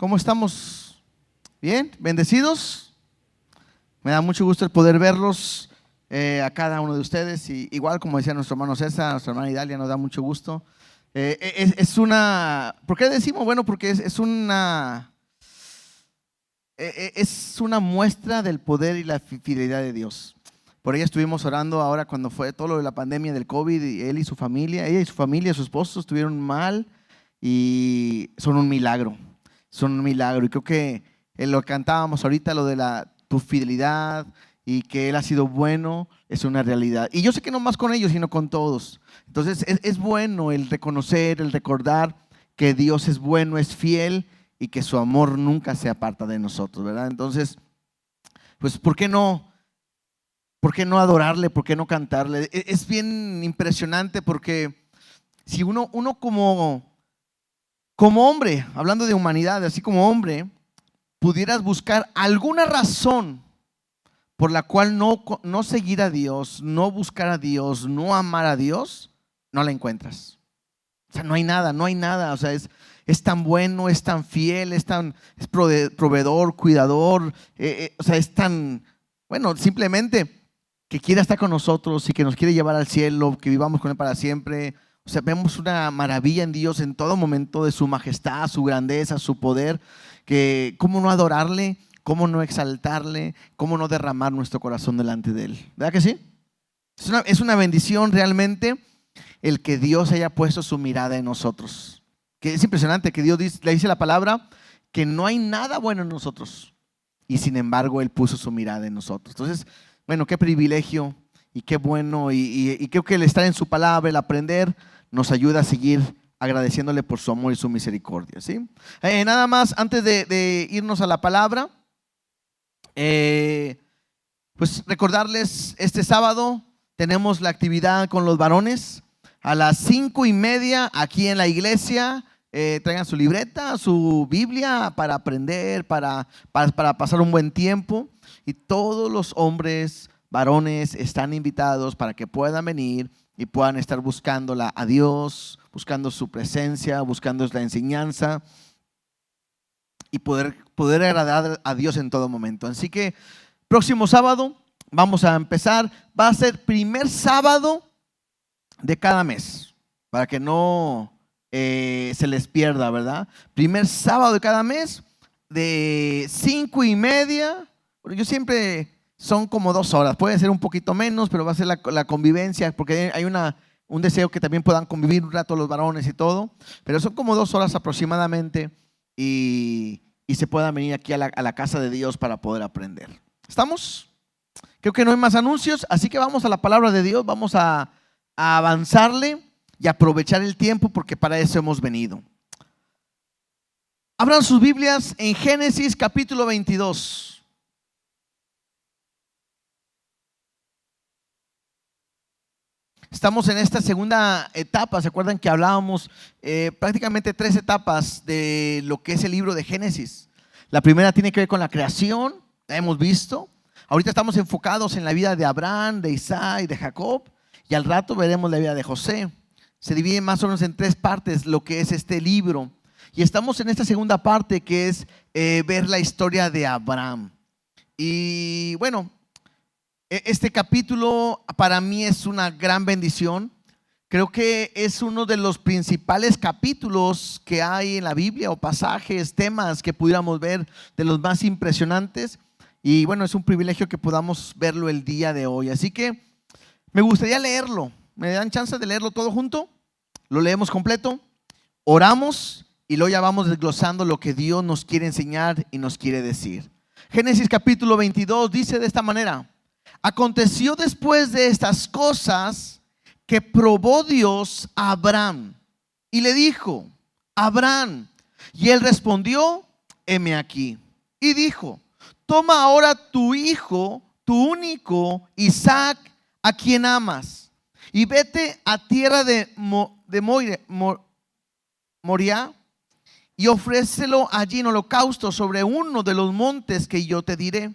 ¿Cómo estamos? ¿Bien? ¿Bendecidos? Me da mucho gusto el poder verlos a cada uno de ustedes. Y igual como decía nuestro hermano César, nuestra hermana Idalia, nos da mucho gusto. ¿Por qué decimos? Bueno, porque es una muestra del poder y la fidelidad de Dios. Por ella estuvimos orando ahora cuando fue todo lo de la pandemia del COVID, y ella y su familia, su esposo estuvieron mal y son un milagro. Son un milagro. Y creo que lo cantábamos ahorita, lo de tu fidelidad y que Él ha sido bueno, es una realidad. Y yo sé que no más con ellos, sino con todos. Entonces es bueno el reconocer, el recordar que Dios es bueno, es fiel y que su amor nunca se aparta de nosotros, ¿verdad? Entonces, pues, ¿por qué no? ¿Por qué no adorarle? ¿Por qué no cantarle? Es bien impresionante porque si uno como hombre, hablando de humanidad, así como hombre, pudieras buscar alguna razón por la cual no seguir a Dios, no buscar a Dios, no amar a Dios, no la encuentras. O sea, no hay nada. O sea, es tan bueno, es tan fiel, es proveedor, cuidador, o sea, es tan, bueno, simplemente que quiere estar con nosotros y que nos quiere llevar al cielo, que vivamos con Él para siempre. O sea, vemos una maravilla en Dios en todo momento de su majestad, su grandeza, su poder, que cómo no adorarle, cómo no exaltarle, cómo no derramar nuestro corazón delante de Él. ¿Verdad que sí? Es una bendición realmente el que Dios haya puesto su mirada en nosotros. Que es impresionante que Dios le dice la palabra que no hay nada bueno en nosotros y sin embargo Él puso su mirada en nosotros. Entonces, bueno, qué privilegio y qué bueno, y creo que el estar en su palabra, el aprender, nos ayuda a seguir agradeciéndole por su amor y su misericordia, ¿sí? Nada más, antes de irnos a la palabra, pues recordarles, este sábado tenemos la actividad con los varones a las 5:30 aquí en la iglesia. Traigan su libreta, su Biblia para aprender, para pasar un buen tiempo. Y todos los hombres, varones, están invitados para que puedan venir y puedan estar buscándola a Dios, buscando su presencia, buscando la enseñanza y poder agradar a Dios en todo momento. Así que próximo sábado vamos a empezar. Va a ser primer sábado de cada mes, para que no se les pierda, ¿verdad? Primer sábado de cada mes, de 5:30. Yo siempre son como 2 horas, puede ser un poquito menos, pero va a ser la convivencia, porque hay un deseo que también puedan convivir un rato los varones y todo, pero son como 2 horas aproximadamente y se puedan venir aquí a la casa de Dios para poder aprender. ¿Estamos? Creo que no hay más anuncios, así que vamos a la palabra de Dios, vamos a avanzarle y aprovechar el tiempo porque para eso hemos venido. Abran sus Biblias en Génesis capítulo 22. Estamos en esta segunda etapa. ¿Se acuerdan que hablábamos prácticamente 3 etapas de lo que es el libro de Génesis? La primera tiene que ver con la creación, la hemos visto. Ahorita estamos enfocados en la vida de Abraham, de Isaac y de Jacob, y al rato veremos la vida de José. Se divide más o menos en 3 partes lo que es este libro. Y estamos en esta segunda parte que es ver la historia de Abraham. Y bueno, este capítulo para mí es una gran bendición. Creo que es uno de los principales capítulos que hay en la Biblia, o pasajes, temas que pudiéramos ver, de los más impresionantes. Y bueno, es un privilegio que podamos verlo el día de hoy. Así que me gustaría leerlo. ¿Me dan chance de leerlo todo junto? Lo leemos completo, oramos y luego ya vamos desglosando lo que Dios nos quiere enseñar y nos quiere decir. Génesis capítulo 22 dice de esta manera: aconteció después de estas cosas que probó Dios a Abraham y le dijo: Abraham. Y él respondió: heme aquí. Y dijo: toma ahora tu hijo, tu único, Isaac, a quien amas, y vete a tierra de Moriah y ofrécelo allí en holocausto sobre uno de los montes que yo te diré.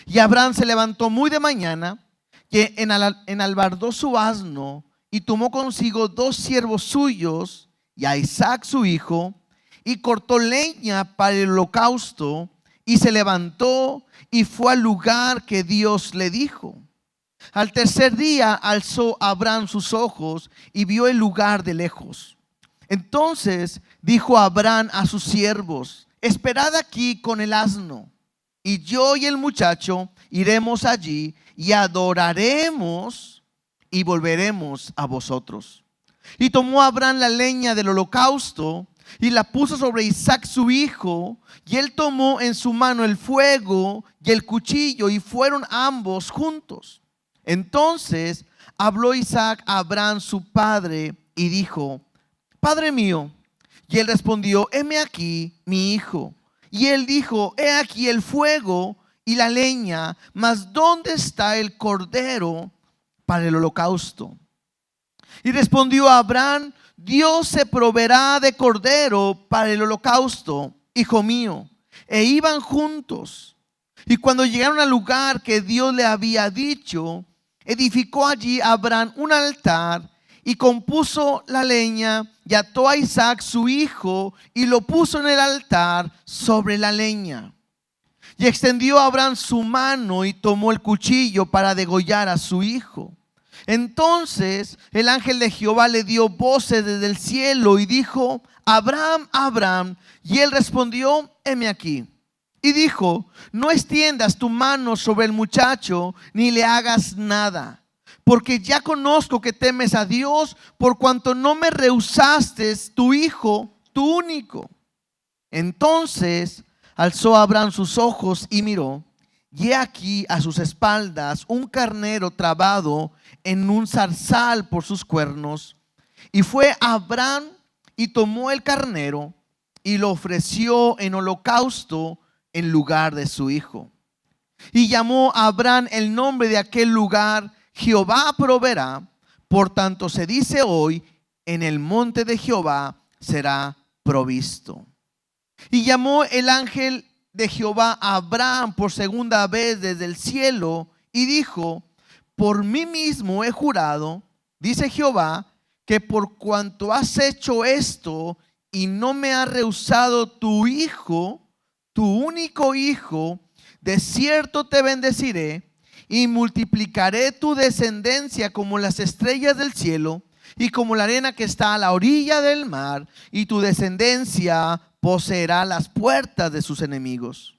Y Abraham se levantó muy de mañana, que enalbardó su asno y tomó consigo 2 siervos suyos y a Isaac su hijo, y cortó leña para el holocausto y se levantó y fue al lugar que Dios le dijo. Al tercer día alzó Abraham sus ojos y vio el lugar de lejos. Entonces dijo Abraham a sus siervos: esperad aquí con el asno, y yo y el muchacho iremos allí y adoraremos y volveremos a vosotros. Y tomó Abraham la leña del holocausto y la puso sobre Isaac su hijo, y él tomó en su mano el fuego y el cuchillo, y fueron ambos juntos. Entonces habló Isaac a Abraham su padre y dijo: Padre mío. Y él respondió: heme aquí, mi hijo. Y él dijo: he aquí el fuego y la leña, mas ¿dónde está el cordero para el holocausto? Y respondió Abraham: Dios se proveerá de cordero para el holocausto, hijo mío. E iban juntos. Y cuando llegaron al lugar que Dios le había dicho, edificó allí Abraham un altar y compuso la leña y ató a Isaac su hijo y lo puso en el altar sobre la leña. Y extendió Abraham su mano y tomó el cuchillo para degollar a su hijo. Entonces el ángel de Jehová le dio voces desde el cielo y dijo: Abraham, Abraham. Y él respondió: heme aquí. Y dijo: no extiendas tu mano sobre el muchacho ni le hagas nada, porque ya conozco que temes a Dios, por cuanto no me rehusaste tu hijo, tu único. Entonces alzó Abraham sus ojos y miró, y he aquí a sus espaldas un carnero trabado en un zarzal por sus cuernos. Y fue Abraham y tomó el carnero y lo ofreció en holocausto en lugar de su hijo. Y llamó a Abraham el nombre de aquel lugar: Jehová proveerá. Por tanto se dice hoy: en el monte de Jehová será provisto. Y llamó el ángel de Jehová a Abraham por segunda vez desde el cielo y dijo: por mí mismo he jurado, dice Jehová, que por cuanto has hecho esto y no me has rehusado tu hijo, tu único hijo, de cierto te bendeciré y multiplicaré tu descendencia como las estrellas del cielo y como la arena que está a la orilla del mar, y tu descendencia poseerá las puertas de sus enemigos.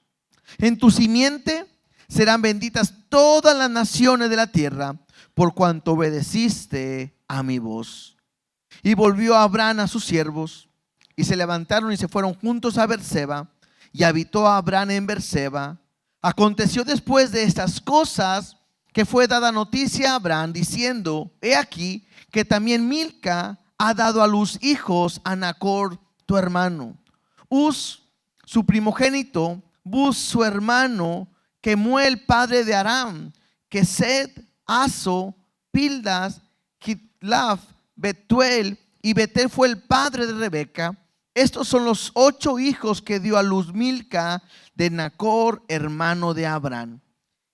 En tu simiente serán benditas todas las naciones de la tierra, por cuanto obedeciste a mi voz. Y volvió Abraham a sus siervos, y se levantaron y se fueron juntos a Berseba, y habitó Abraham en Berseba. Aconteció después de estas cosas que fue dada noticia a Abraham, diciendo: he aquí que también Milca ha dado a luz hijos a Nachor tu hermano, Uz su primogénito, Buz su hermano, Kemuel padre de Aram, Kesed, Aso, Pildas, Kitlaf, Betuel, y Betel fue el padre de Rebeca. Estos son los 8 hijos que dio a luz Milca de Nachor, hermano de Abraham.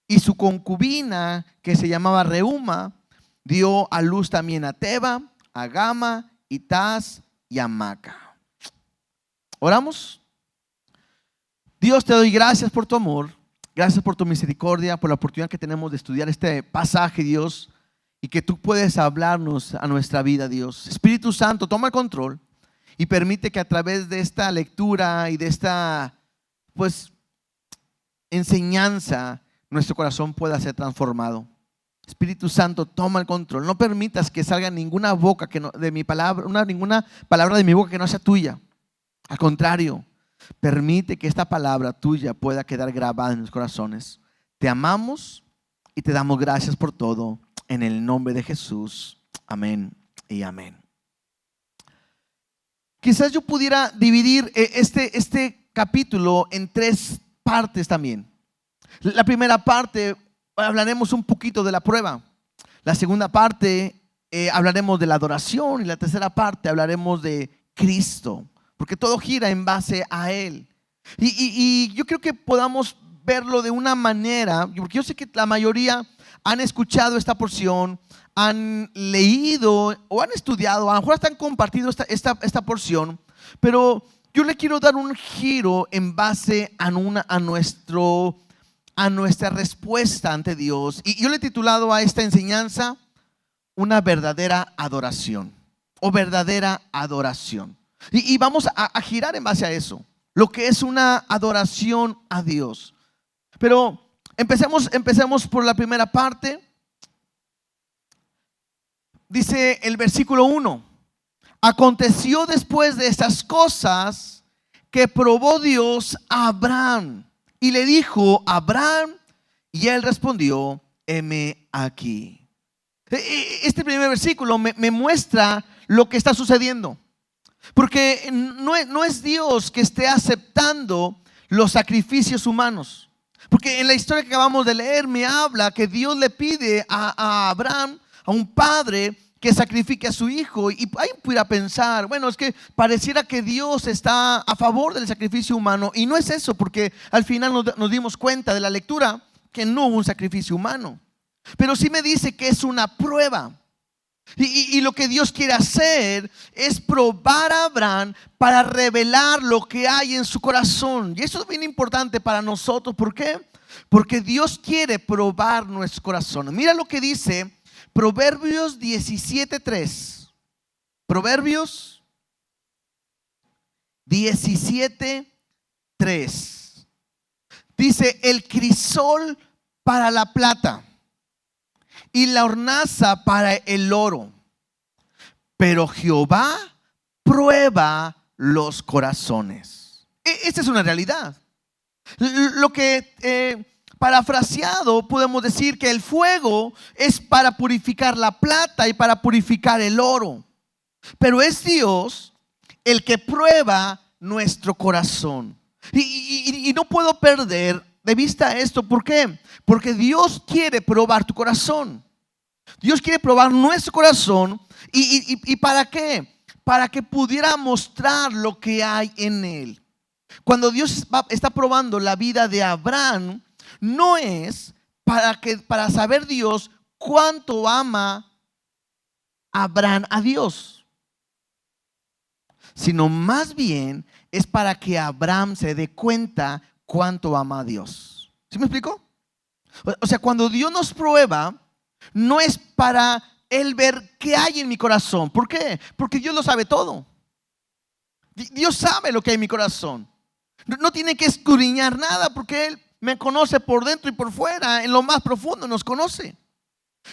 Y su concubina, que se llamaba Reuma, dio a luz también a Teba, a Gama, Itaz y a Maca. Oramos. Dios, te doy gracias por tu amor, gracias por tu misericordia, por la oportunidad que tenemos de estudiar este pasaje, Dios, y que tú puedes hablarnos a nuestra vida, Dios. Espíritu Santo, toma el control y permite que a través de esta lectura y de esta enseñanza, nuestro corazón pueda ser transformado. Espíritu Santo, toma el control. No permitas que salga ninguna boca que no, de mi palabra, ninguna palabra de mi boca que no sea tuya. Al contrario, permite que esta palabra tuya pueda quedar grabada en los corazones. Te amamos y te damos gracias por todo. En el nombre de Jesús. Amén y amén. Quizás yo pudiera dividir este capítulo en 3 partes también. La primera parte hablaremos un poquito de la prueba. La segunda parte hablaremos de la adoración. Y la tercera parte hablaremos de Cristo, porque todo gira en base a Él. Y yo creo que podamos verlo de una manera, porque yo sé que la mayoría han escuchado esta porción, han leído o han estudiado, a lo mejor hasta han compartido esta porción, pero yo le quiero dar un giro en base a nuestra respuesta ante Dios. Y yo le he titulado a esta enseñanza una verdadera adoración o verdadera adoración. Y vamos a girar en base a eso, lo que es una adoración a Dios. Pero empecemos por la primera parte. Dice el versículo 1: aconteció después de estas cosas que probó Dios a Abraham y le dijo: Abraham, y él respondió: heme aquí. Este primer versículo me muestra lo que está sucediendo, porque no es Dios que esté aceptando los sacrificios humanos. Porque en la historia que acabamos de leer me habla que Dios le pide a Abraham, a un padre, que sacrifique a su hijo. Y ahí pudiera pensar, bueno, es que pareciera que Dios está a favor del sacrificio humano. Y no es eso, porque al final nos dimos cuenta de la lectura que no hubo un sacrificio humano. Pero sí me dice que es una prueba. Y lo que Dios quiere hacer es probar a Abraham para revelar lo que hay en su corazón. Y eso es bien importante para nosotros. ¿Por qué? Porque Dios quiere probar nuestro corazón. Mira lo que dice Proverbios 17:3. Proverbios 17:3. Dice: el crisol para la plata y la hornaza para el oro, pero Jehová prueba los corazones. Esta es una realidad. Lo que parafraseado podemos decir que el fuego es para purificar la plata y para purificar el oro, pero es Dios el que prueba nuestro corazón. Y no puedo perder de vista esto. ¿Por qué? Porque Dios quiere probar tu corazón. Dios quiere probar nuestro corazón. ¿Y para qué? Para que pudiera mostrar lo que hay en él. Cuando Dios está probando la vida de Abraham, no es para saber Dios cuánto ama Abraham a Dios, sino más bien es para que Abraham se dé cuenta cuánto ama a Dios. ¿Sí me explico? O sea, cuando Dios nos prueba, no es para Él ver qué hay en mi corazón. ¿Por qué? Porque Dios lo sabe todo. Dios sabe lo que hay en mi corazón. No tiene que escudriñar nada, porque Él me conoce por dentro y por fuera. En lo más profundo nos conoce.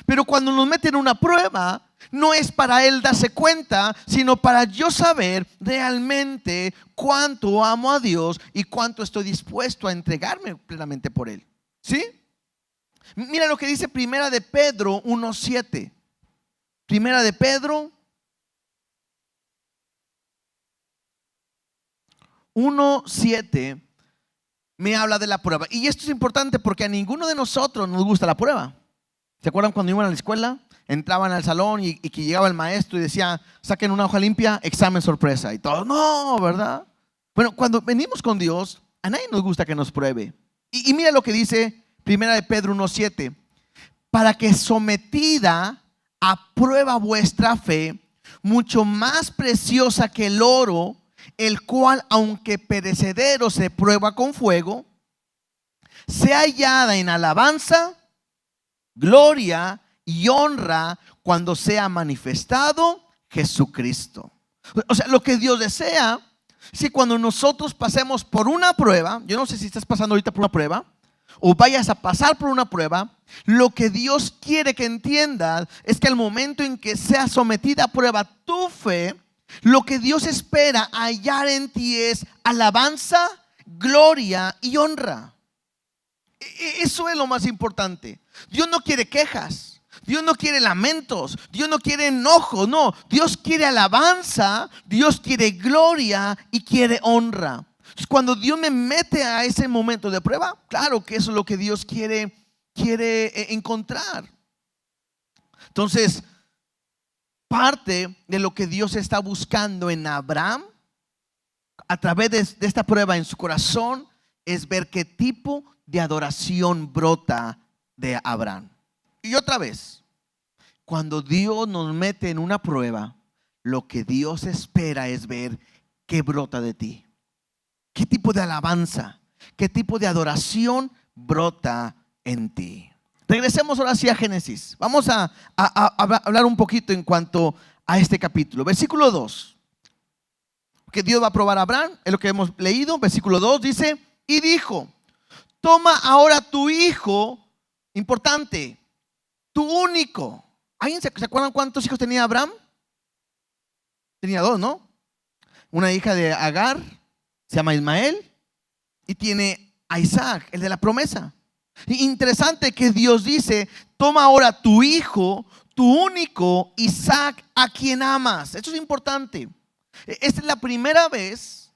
Pero cuando nos mete en una prueba, no es para Él darse cuenta, sino para yo saber realmente cuánto amo a Dios y cuánto estoy dispuesto a entregarme plenamente por Él. ¿Sí? Mira lo que dice Primera de Pedro 1:7. Primera de Pedro 1:7 me habla de la prueba. Y esto es importante porque a ninguno de nosotros nos gusta la prueba. ¿Se acuerdan cuando iban a la escuela? Entraban al salón y que llegaba el maestro y decía: saquen una hoja limpia, examen sorpresa. Y todos, no, ¿verdad? Bueno, cuando venimos con Dios, a nadie nos gusta que nos pruebe. Y mira lo que dice Primera de Pedro 1:7. Para que sometida a prueba vuestra fe, mucho más preciosa que el oro, el cual aunque perecedero se prueba con fuego, sea hallada en alabanza, gloria y honra cuando sea manifestado Jesucristo. O sea, lo que Dios desea, si cuando nosotros pasemos por una prueba, yo no sé si estás pasando ahorita por una prueba o vayas a pasar por una prueba, lo que Dios quiere que entiendas es que al momento en que sea sometida a prueba tu fe, lo que Dios espera hallar en ti es alabanza, gloria y honra. Eso es lo más importante. Dios no quiere quejas, Dios no quiere lamentos, Dios no quiere enojo. No, Dios quiere alabanza, Dios quiere gloria y quiere honra. Entonces, cuando Dios me mete a ese momento de prueba, claro que eso es lo que Dios quiere encontrar. Entonces, parte de lo que Dios está buscando en Abraham a través de esta prueba en su corazón es ver qué tipo de adoración brota de Abraham. Y otra vez, cuando Dios nos mete en una prueba, lo que Dios espera es ver qué brota de ti. ¿Qué tipo de alabanza? ¿Qué tipo de adoración brota en ti? Regresemos ahora sí a Génesis. Vamos a hablar un poquito en cuanto a este capítulo. Versículo 2. Que Dios va a probar a Abraham, es lo que hemos leído. Versículo 2 dice: y dijo, toma ahora tu hijo, importante, tu único. ¿Alguien se acuerdan cuántos hijos tenía Abraham? Tenía 2, ¿no? Una hija de Agar, se llama Ismael, y tiene a Isaac, el de la promesa. Interesante que Dios dice: toma ahora tu hijo, tu único, Isaac, a quien amas. Esto es importante. Esta es la primera vez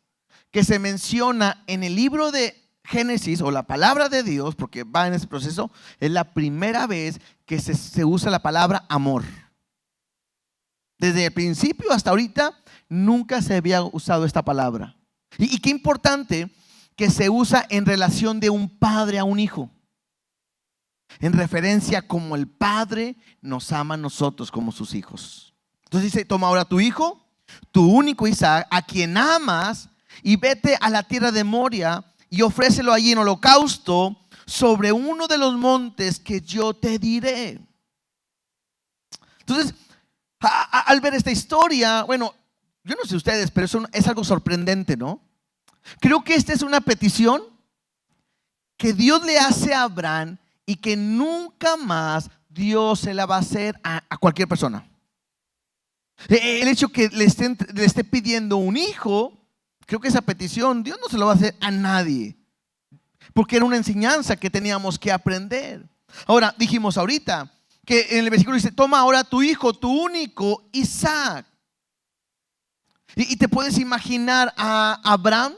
que se menciona en el libro de Génesis, o la palabra de Dios, porque va en ese proceso. Es la primera vez que se usa la palabra amor. Desde el principio hasta ahorita nunca se había usado esta palabra. Y qué importante que se usa en relación de un padre a un hijo, en referencia como el Padre nos ama a nosotros como sus hijos. Entonces dice: toma ahora tu hijo, tu único Isaac, a quien amas, y vete a la tierra de Moria y ofrécelo allí en holocausto sobre uno de los montes que yo te diré. Entonces, al ver esta historia, bueno, yo no sé ustedes, pero eso es algo sorprendente, ¿no? Creo que esta es una petición que Dios le hace a Abraham y que nunca más Dios se la va a hacer a cualquier persona. El hecho que le esté pidiendo un hijo, creo que esa petición Dios no se lo va a hacer a nadie, porque era una enseñanza que teníamos que aprender. Ahora, dijimos ahorita que en el versículo dice: toma ahora tu hijo, tu único, Isaac. Y te puedes imaginar a Abraham.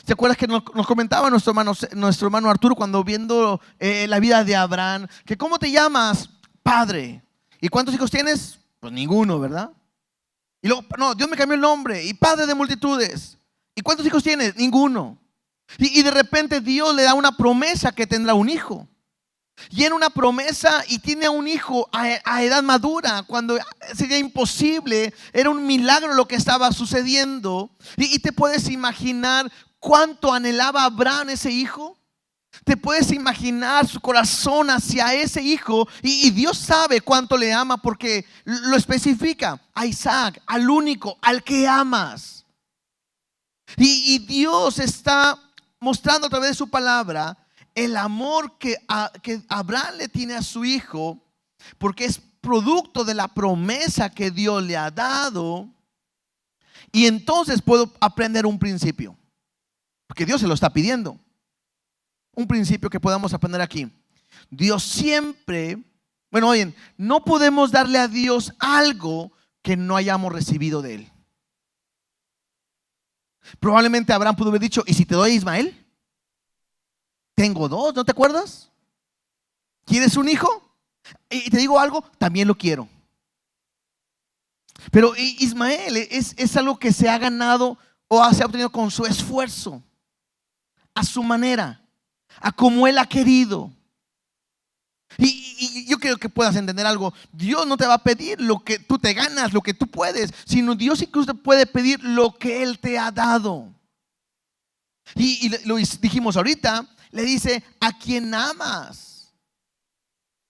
¿Te acuerdas que nos comentaba nuestro hermano Arturo cuando viendo la vida de Abraham? Que ¿cómo te llamas? Padre. ¿Y cuántos hijos tienes? Pues ninguno, ¿verdad? Y luego, no, Dios me cambió el nombre. Y padre de multitudes. ¿Y cuántos hijos tienes? Ninguno. Y de repente Dios le da una promesa que tendrá un hijo. Y en una promesa, y tiene un hijo a edad madura, cuando sería imposible. Era un milagro lo que estaba sucediendo. Y te puedes imaginar cuánto anhelaba Abraham ese hijo. Te puedes imaginar su corazón hacia ese hijo. Y Dios sabe cuánto le ama, porque lo especifica: a Isaac, al único, al que amas. Y Dios está mostrando a través de su palabra el amor que Abraham le tiene a su hijo, porque es producto de la promesa que Dios le ha dado. Y entonces puedo aprender un principio, porque Dios se lo está pidiendo. Un principio que podamos aprender aquí: Dios siempre, bueno, oyen, no podemos darle a Dios algo que no hayamos recibido de Él. Probablemente Abraham pudo haber dicho: ¿y si te doy a Ismael? Tengo 2, ¿no te acuerdas? ¿Quieres un hijo? Y te digo algo, también lo quiero. Pero Ismael es algo que se ha ganado o se ha obtenido con su esfuerzo, a su manera, a como Él ha querido. Y yo quiero que puedas entender algo: Dios no te va a pedir lo que tú te ganas, lo que tú puedes, sino Dios incluso te puede pedir lo que Él te ha dado. Y lo dijimos ahorita, le dice: a quien amas.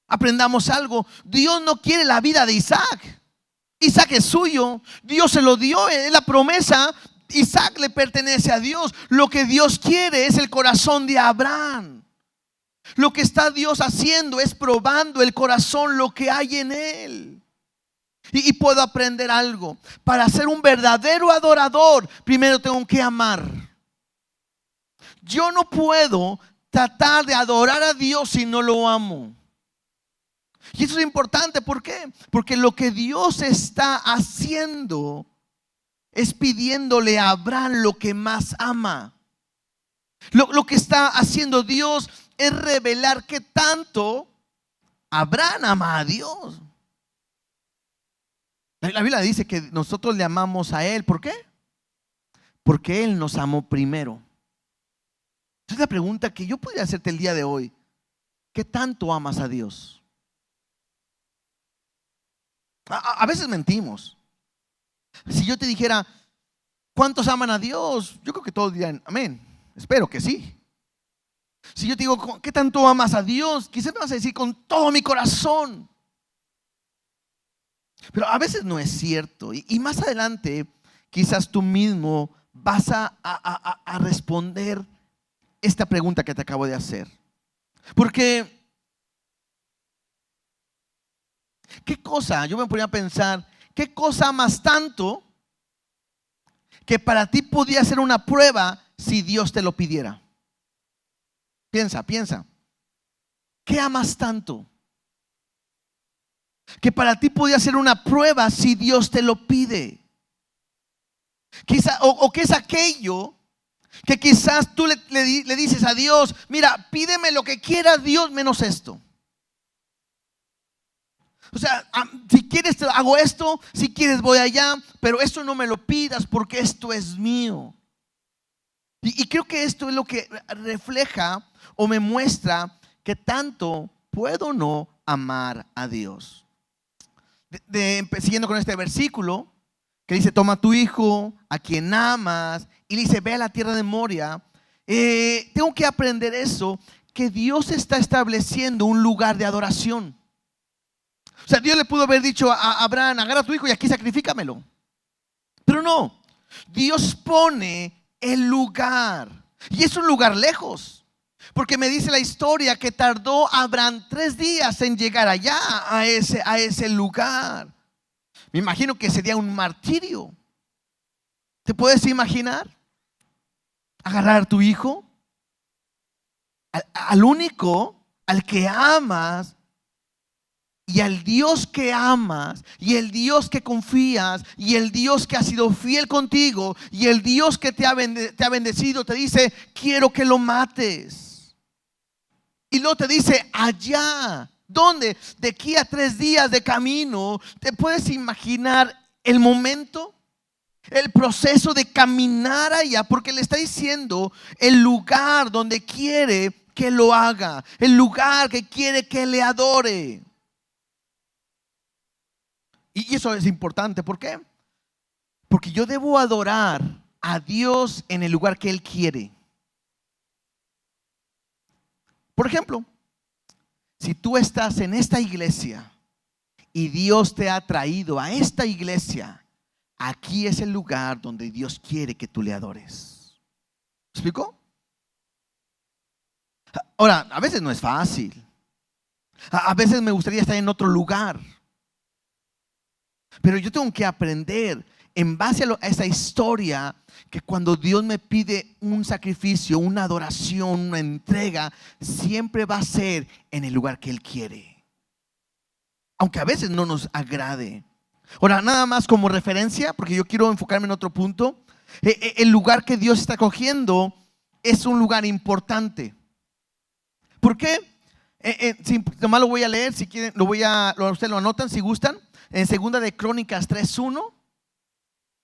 Aprendamos algo: Dios no quiere la vida de Isaac. Isaac es suyo, Dios se lo dio, es la promesa. Isaac le pertenece a Dios. Lo que Dios quiere es el corazón de Abraham. Lo que está Dios haciendo es probando el corazón, lo que hay en él. Y puedo aprender algo: para ser un verdadero adorador, primero tengo que amar. Yo no puedo tratar de adorar a Dios si no lo amo. Y eso es importante. ¿Por qué? Porque lo que Dios está haciendo es pidiéndole a Abraham lo que más ama. Lo que está haciendo Dios es revelar qué tanto Abraham ama a Dios. La Biblia dice que nosotros le amamos a Él. ¿Por qué? Porque Él nos amó primero. Esa es la pregunta que yo podría hacerte el día de hoy: ¿qué tanto amas a Dios? A veces mentimos. Si yo te dijera: ¿Cuántos aman a Dios? Yo creo que todos dirán amén. Espero que sí. Si yo te digo, ¿qué tanto amas a Dios? Quizás me vas a decir con todo mi corazón. Pero a veces no es cierto. Y más adelante, quizás tú mismo vas a responder esta pregunta que te acabo de hacer. Porque, ¿qué cosa? Yo me ponía a pensar, ¿qué cosa amas tanto que para ti podía ser una prueba si Dios te lo pidiera? Piensa. ¿Qué amas tanto que para ti podía ser una prueba si Dios te lo pide? Quizá, o qué es aquello que quizás tú le dices a Dios, mira, pídeme lo que quiera Dios menos esto. O sea, si quieres hago esto, si quieres voy allá, pero esto no me lo pidas porque esto es mío. Y creo que esto es lo que refleja o me muestra que tanto puedo o no amar a Dios. Siguiendo con este versículo que dice, toma a tu hijo, a quien amas, y le dice, ve a la tierra de Moria. Tengo que aprender eso, que Dios está estableciendo un lugar de adoración. O sea, Dios le pudo haber dicho a Abraham, agarra a tu hijo y aquí sacrifícamelo. Pero no, Dios pone el lugar. Y es un lugar lejos. Porque me dice la historia que tardó Abraham 3 días en llegar allá, a ese lugar. Me imagino que sería un martirio. ¿Te puedes imaginar? Agarrar a tu hijo, al único, al que amas, y al Dios que amas, y el Dios que confías, y el Dios que ha sido fiel contigo, y el Dios que te ha bendecido, te dice, quiero que lo mates. Y luego te dice, allá. ¿Dónde? De aquí a 3 días de camino. ¿Te puedes imaginar el momento? El proceso de caminar allá, porque le está diciendo el lugar donde quiere que lo haga, el lugar que quiere que le adore. Y eso es importante. ¿Por qué? Porque yo debo adorar a Dios en el lugar que Él quiere. Por ejemplo, si tú estás en esta iglesia y Dios te ha traído a esta iglesia, aquí es el lugar donde Dios quiere que tú le adores. ¿Me explico? Ahora, a veces no es fácil. A veces me gustaría estar en otro lugar. Pero yo tengo que aprender en base a esa historia, que cuando Dios me pide un sacrificio, una adoración, una entrega, siempre va a ser en el lugar que Él quiere, aunque a veces no nos agrade. Ahora, nada más como referencia, porque yo quiero enfocarme en otro punto. El lugar que Dios está cogiendo es un lugar importante. ¿Por qué? Nomás lo voy a leer, si quieren, ustedes lo anotan si gustan. En Segunda de Crónicas 3:1,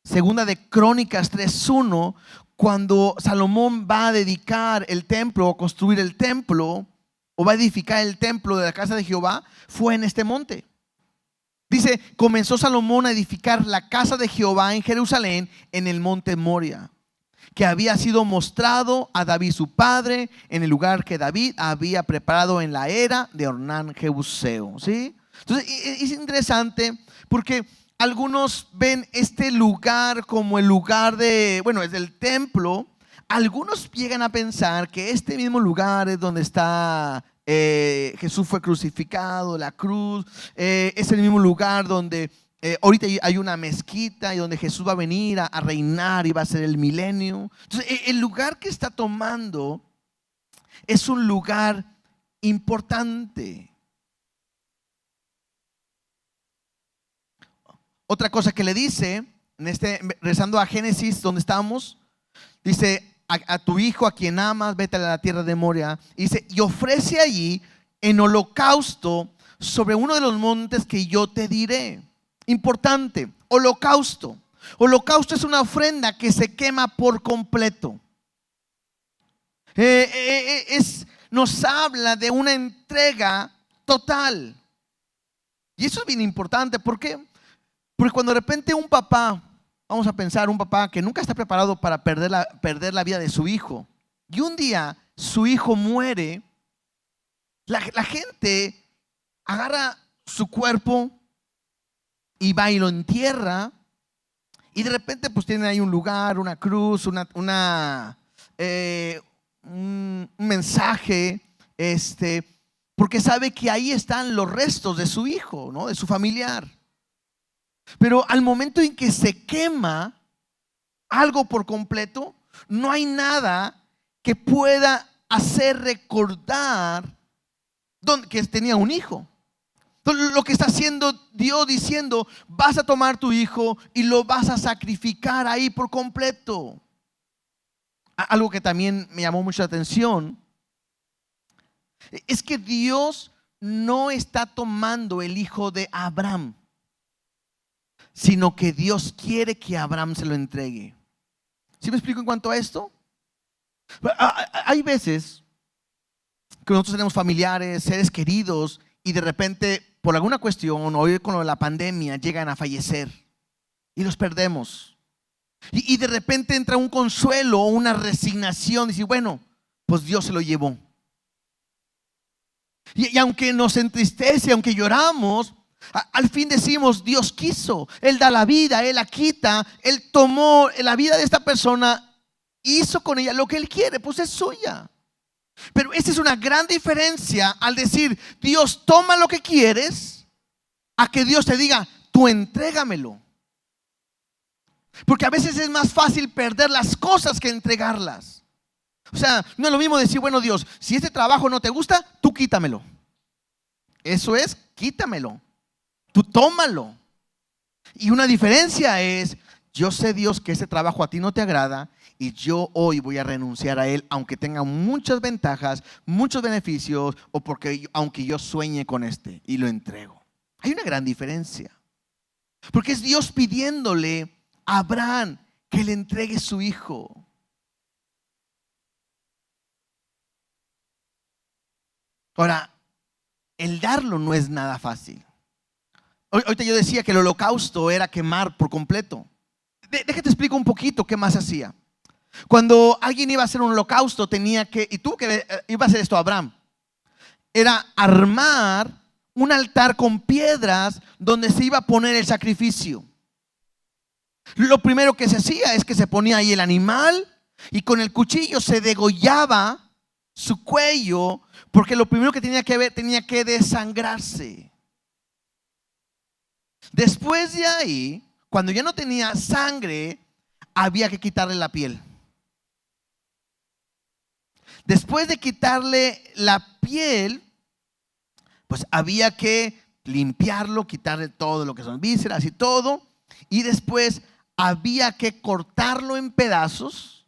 Segunda de Crónicas 3:1, cuando Salomón va a dedicar el templo o construir el templo o va a edificar el templo de la casa de Jehová, fue en este monte. Dice, comenzó Salomón a edificar la casa de Jehová en Jerusalén, en el monte Moria, que había sido mostrado a David su padre, en el lugar que David había preparado en la era de Ornán Jebuseo. ¿Sí? Entonces es interesante porque algunos ven este lugar como el lugar de, bueno, es del templo. Algunos llegan a pensar que este mismo lugar es donde está Jesús fue crucificado, la cruz. Es el mismo lugar donde ahorita hay una mezquita y donde Jesús va a venir a reinar y va a ser el milenio. Entonces el lugar que está tomando es un lugar importante. Otra cosa que le dice, rezando a Génesis donde estamos, dice, a tu hijo a quien amas, vete a la tierra de Moria. Dice, y ofrece allí en holocausto sobre uno de los montes que yo te diré. Importante, holocausto. Holocausto es una ofrenda que se quema por completo. Nos habla de una entrega total. Y eso es bien importante. ¿Por qué? Porque cuando de repente un papá vamos a pensar, un papá que nunca está preparado para perder la vida de su hijo. Y un día su hijo muere, la gente agarra su cuerpo y va y lo entierra. Y de repente pues tienen ahí un lugar, una cruz, un mensaje, porque sabe que ahí están los restos de su hijo, ¿no? De su familiar. Pero al momento en que se quema algo por completo, no hay nada que pueda hacer recordar que tenía un hijo. Entonces, lo que está haciendo Dios diciendo, vas a tomar tu hijo y lo vas a sacrificar ahí por completo. Algo que también me llamó mucha atención es que Dios no está tomando el hijo de Abraham, sino que Dios quiere que Abraham se lo entregue. ¿Sí me explico en cuanto a esto? Hay veces que nosotros tenemos familiares, seres queridos, y de repente por alguna cuestión, hoy con lo de la pandemia, llegan a fallecer y los perdemos. Y de repente entra un consuelo o una resignación, y dice, bueno, pues Dios se lo llevó. Y aunque nos entristece, aunque lloramos, al fin decimos, Dios quiso, Él da la vida, Él la quita, Él tomó la vida de esta persona, hizo con ella lo que Él quiere, pues es suya. Pero esa es una gran diferencia al decir, Dios toma lo que quieres, a que Dios te diga, tú entrégamelo. Porque a veces es más fácil perder las cosas que entregarlas. O sea, no es lo mismo decir, bueno, Dios, si este trabajo no te gusta, tú quítamelo. Eso es, quítamelo. Tú tómalo. Y una diferencia es, yo sé, Dios, que ese trabajo a ti no te agrada y yo hoy voy a renunciar a él, aunque tenga muchas ventajas, muchos beneficios, o porque aunque yo sueñe con este, y lo entrego. Hay una gran diferencia. Porque es Dios pidiéndole a Abraham que le entregue su hijo. Ahora, el darlo no es nada fácil. Ahorita yo decía que el holocausto era quemar por completo. Déjate explico un poquito qué más hacía. Cuando alguien iba a hacer un holocausto tenía que, y tú que iba a hacer esto Abraham, era armar un altar con piedras donde se iba a poner el sacrificio. Lo primero que se hacía es que se ponía ahí el animal y con el cuchillo se degollaba su cuello, porque lo primero que tenía que desangrarse. Después de ahí, cuando ya no tenía sangre, había que quitarle la piel. Después de quitarle la piel, pues había que limpiarlo, quitarle todo lo que son vísceras y todo. Y después había que cortarlo en pedazos,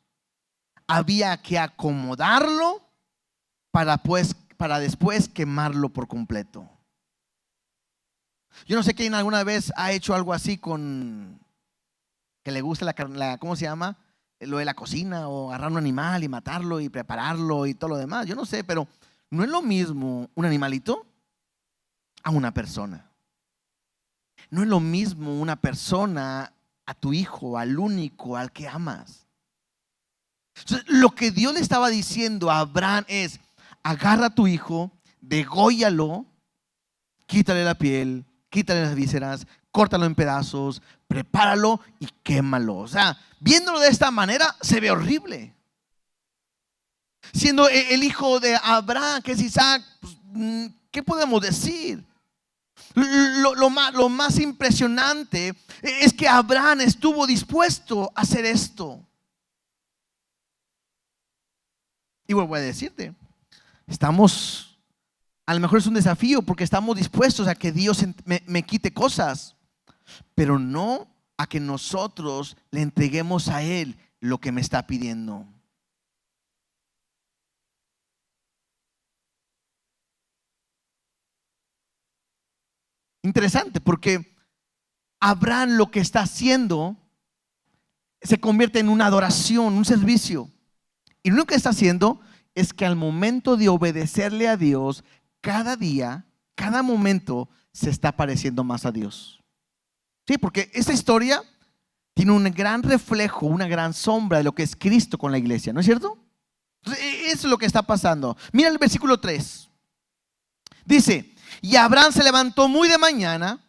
había que acomodarlo para después quemarlo por completo. Yo no sé quién alguna vez ha hecho algo así que le gusta ¿cómo se llama? Lo de la cocina, o agarrar un animal y matarlo y prepararlo y todo lo demás. Yo no sé, pero no es lo mismo un animalito a una persona. No es lo mismo una persona a tu hijo, al único, al que amas. Entonces, lo que Dios le estaba diciendo a Abraham es, agarra a tu hijo, dególlalo, quítale la piel, quítale las vísceras, córtalo en pedazos, prepáralo y quémalo. O sea, viéndolo de esta manera se ve horrible. Siendo el hijo de Abraham, que es Isaac, pues, ¿qué podemos decir? Lo más impresionante es que Abraham estuvo dispuesto a hacer esto. Y vuelvo a decirte, a lo mejor es un desafío porque estamos dispuestos a que Dios me quite cosas, pero no a que nosotros le entreguemos a Él lo que me está pidiendo. Interesante, porque Abraham lo que está haciendo se convierte en una adoración, un servicio. Y lo único que está haciendo es que al momento de obedecerle a Dios, cada día, cada momento se está pareciendo más a Dios. Sí, porque esta historia tiene un gran reflejo, una gran sombra de lo que es Cristo con la iglesia, ¿no es cierto? Entonces, eso es lo que está pasando. Mira el versículo 3. Dice: y Abraham se levantó muy de mañana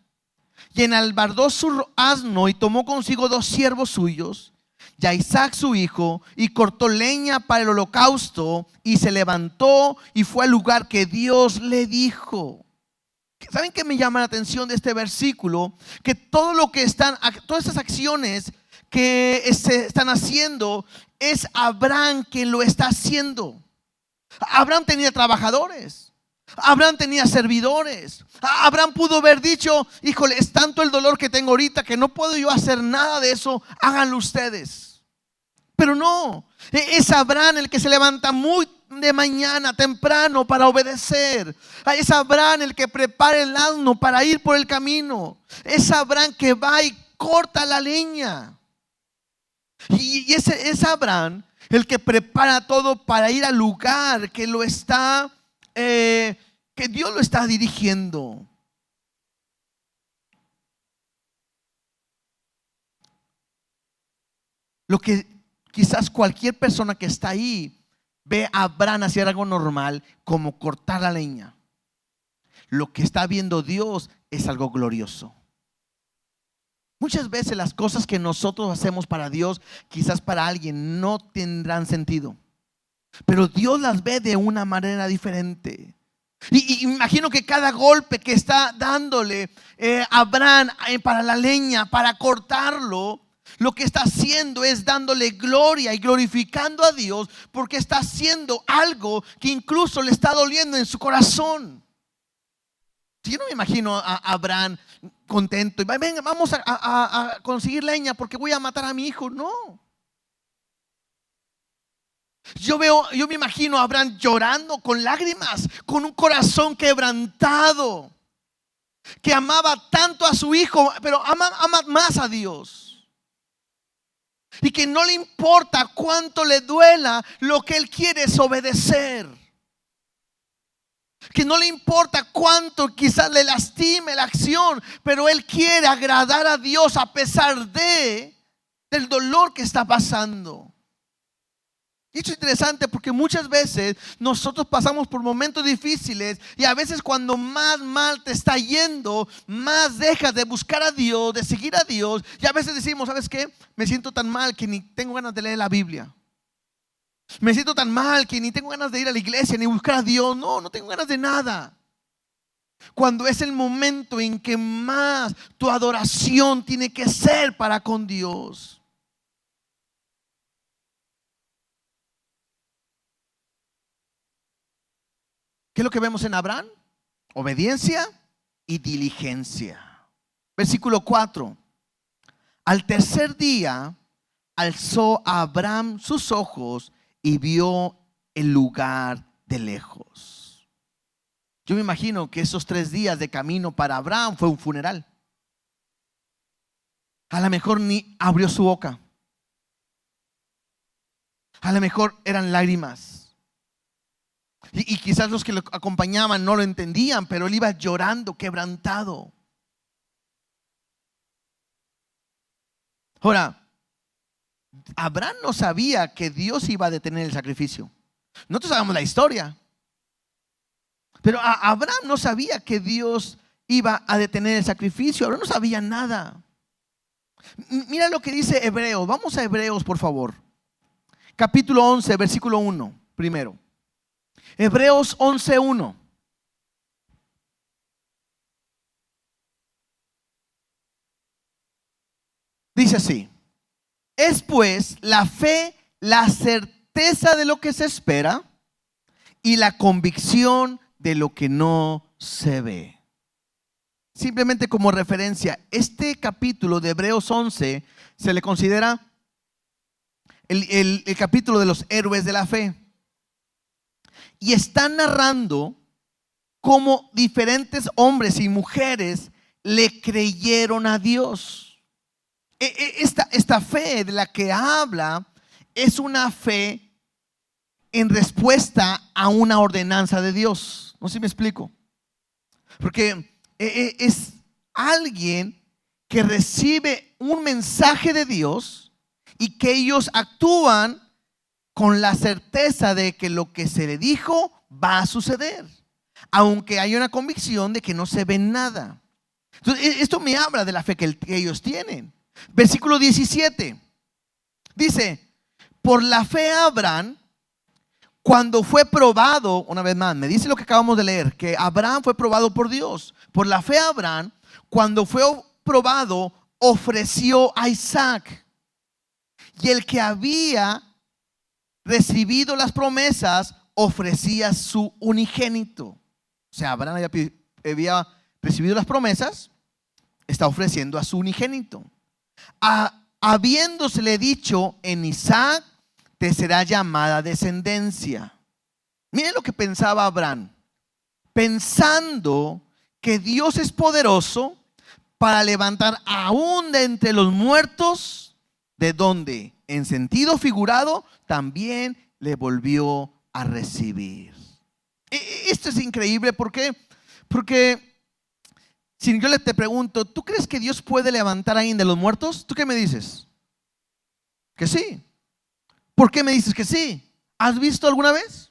y enalbardó su asno y tomó consigo 2 siervos suyos y a Isaac su hijo, y cortó leña para el holocausto, y se levantó y fue al lugar que Dios le dijo. ¿Saben qué me llama la atención de este versículo? Que todo lo que todas estas acciones que se están haciendo, es Abraham quien lo está haciendo. Abraham tenía trabajadores, Abraham tenía servidores. Abraham pudo haber dicho: híjole, es tanto el dolor que tengo ahorita que no puedo yo hacer nada de eso, háganlo ustedes. Pero no, es Abraham el que se levanta muy de mañana temprano para obedecer. Es Abraham el que prepara el asno para ir por el camino. Es Abraham que va y corta la leña. Y ese es Abraham el que prepara todo para ir al lugar que lo está que Dios lo está dirigiendo. Lo que quizás cualquier persona que está ahí ve a Abraham hacer algo normal, como cortar la leña. Lo que está viendo Dios es algo glorioso. Muchas veces las cosas que nosotros hacemos para Dios, quizás para alguien no tendrán sentido, pero Dios las ve de una manera diferente. Y imagino que cada golpe que está dándole Abraham para la leña, para cortarlo, lo que está haciendo es dándole gloria y glorificando a Dios, porque está haciendo algo que incluso le está doliendo en su corazón. Yo no me imagino a Abraham contento y venga, vamos a conseguir leña porque voy a matar a mi hijo. No. Yo me imagino a Abraham llorando con lágrimas, con un corazón quebrantado, que amaba tanto a su hijo, pero ama más a Dios. Y que no le importa cuánto le duela, lo que él quiere es obedecer. Que no le importa cuánto quizás le lastime la acción, pero él quiere agradar a Dios a pesar del dolor que está pasando. Y esto es interesante porque muchas veces nosotros pasamos por momentos difíciles y a veces cuando más mal te está yendo, más dejas de buscar a Dios, de seguir a Dios. Y a veces decimos: ¿sabes qué? Me siento tan mal que ni tengo ganas de leer la Biblia. Me siento tan mal que ni tengo ganas de ir a la iglesia ni buscar a Dios. No tengo ganas de nada. Cuando es el momento en que más tu adoración tiene que ser para con Dios. ¿Qué es lo que vemos en Abraham? Obediencia y diligencia. Versículo 4. Al tercer día alzó a Abraham sus ojos y vio el lugar de lejos. Yo me imagino que esos 3 días de camino para Abraham fue un funeral. A lo mejor ni abrió su boca. A lo mejor eran lágrimas. Y quizás los que lo acompañaban no lo entendían, pero él iba llorando, quebrantado. Ahora, Abraham no sabía que Dios iba a detener el sacrificio. Nosotros sabemos la historia, pero Abraham no sabía que Dios iba a detener el sacrificio. Abraham no sabía nada. Mira lo que dice Hebreos. Vamos a Hebreos, por favor. Capítulo 11, versículo 1 primero. Hebreos 11:1. Dice así: es pues la fe la certeza de lo que se espera y la convicción de lo que no se ve. Simplemente como referencia, este capítulo de Hebreos 11 se le considera el capítulo de los héroes de la fe. Y está narrando cómo diferentes hombres y mujeres le creyeron a Dios. Esta fe de la que habla es una fe en respuesta a una ordenanza de Dios. No sé si me explico. Porque es alguien que recibe un mensaje de Dios y que ellos actúan con la certeza de que lo que se le dijo va a suceder, aunque hay una convicción de que no se ve nada. Entonces, esto me habla de la fe que ellos tienen. Versículo 17 dice: por la fe Abraham, cuando fue probado, una vez más, me dice lo que acabamos de leer, que Abraham fue probado por Dios. Por la fe Abraham, cuando fue probado, ofreció a Isaac. Y el que había recibido las promesas, ofrecía su unigénito. O sea, Abraham había recibido las promesas, está ofreciendo a su unigénito. Habiéndosele dicho: en Isaac te será llamada descendencia. Miren lo que pensaba Abraham, pensando que Dios es poderoso para levantar aún de entre los muertos, de donde en sentido figurado también le volvió a recibir. Esto es increíble. ¿Por qué? Porque si yo te pregunto, ¿tú crees que Dios puede levantar a alguien de los muertos? ¿Tú qué me dices? Que sí. ¿Por qué me dices que sí? ¿Has visto alguna vez?